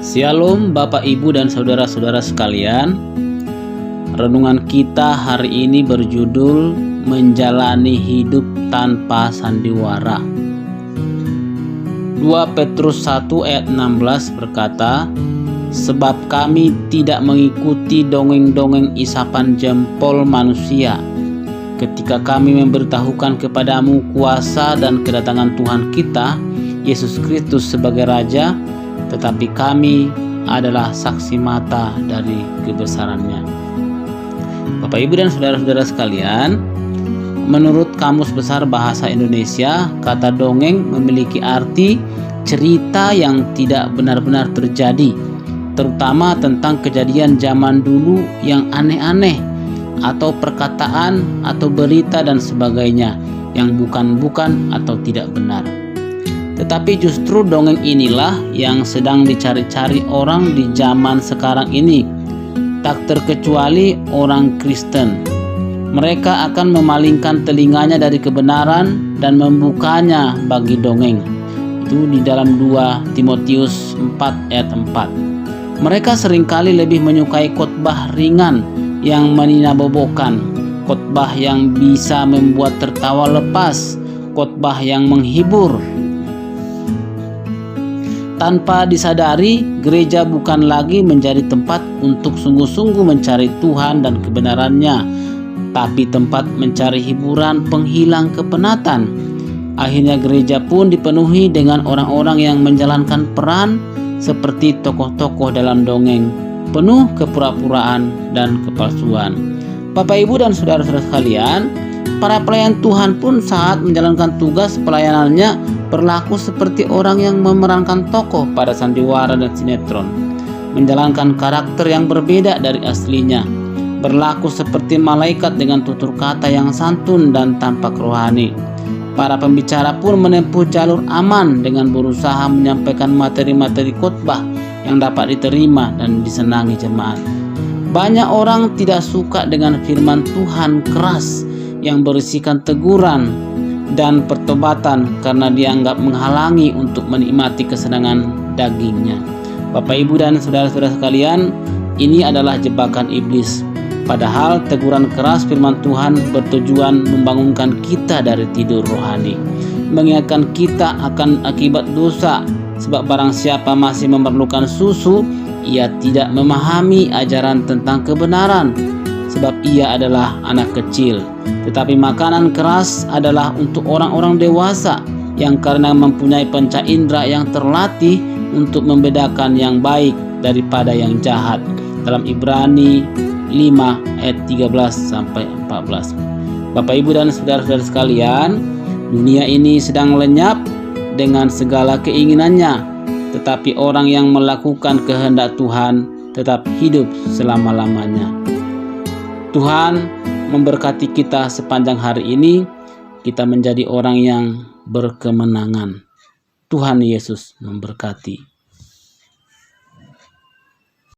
Shalom Bapak Ibu dan saudara-saudara sekalian. Renungan kita hari ini berjudul Menjalani Hidup Tanpa Sandiwara. 2 Petrus 1 ayat 16 berkata, "Sebab kami tidak mengikuti dongeng-dongeng isapan jempol manusia ketika kami memberitahukan kepadamu kuasa dan kedatangan Tuhan kita Yesus Kristus sebagai Raja, tetapi kami adalah saksi mata dari kebesarannya." Bapak Ibu dan saudara-saudara sekalian, menurut Kamus Besar Bahasa Indonesia, kata dongeng memiliki arti cerita yang tidak benar-benar terjadi, terutama tentang kejadian zaman dulu yang aneh-aneh, atau perkataan atau berita dan sebagainya yang bukan-bukan atau tidak benar. Tetapi justru dongeng inilah yang sedang dicari-cari orang di zaman sekarang ini, tak terkecuali orang Kristen. Mereka akan memalingkan telinganya dari kebenaran dan membukanya bagi dongeng. Itu di dalam 2 Timotius 4 ayat 4. Mereka seringkali lebih menyukai khotbah ringan yang meninabobokan, khotbah yang bisa membuat tertawa lepas, khotbah yang menghibur. Tanpa disadari, gereja bukan lagi menjadi tempat untuk sungguh-sungguh mencari Tuhan dan kebenarannya, tapi tempat mencari hiburan penghilang kepenatan. Akhirnya gereja pun dipenuhi dengan orang-orang yang menjalankan peran seperti tokoh-tokoh dalam dongeng, penuh kepura-puraan dan kepalsuan. Bapak Ibu dan saudara-saudara sekalian, para pelayan Tuhan pun saat menjalankan tugas pelayanannya berlaku seperti orang yang memerankan tokoh pada sandiwara dan sinetron, menjalankan karakter yang berbeda dari aslinya, berlaku seperti malaikat dengan tutur kata yang santun dan tampak rohani. Para pembicara pun menempuh jalur aman dengan berusaha menyampaikan materi-materi khotbah yang dapat diterima dan disenangi jemaat. Banyak orang tidak suka dengan firman Tuhan keras yang berisikan teguran dan pertobatan karena dianggap menghalangi untuk menikmati kesenangan dagingnya. Bapak Ibu dan saudara-saudara sekalian, ini adalah jebakan iblis. Padahal teguran keras firman Tuhan bertujuan membangunkan kita dari tidur rohani, mengingatkan kita akan akibat dosa, sebab barang siapa masih memerlukan susu, ia tidak memahami ajaran tentang kebenaran, sebab ia adalah anak kecil. Tetapi makanan keras adalah untuk orang-orang dewasa yang karena mempunyai panca indera yang terlatih untuk membedakan yang baik daripada yang jahat. Dalam Ibrani 5 ayat 13-14. Bapak Ibu dan saudara-saudara sekalian, dunia ini sedang lenyap dengan segala keinginannya, tetapi orang yang melakukan kehendak Tuhan tetap hidup selama-lamanya. Tuhan memberkati kita sepanjang hari ini, kita menjadi orang yang berkemenangan. Tuhan Yesus memberkati.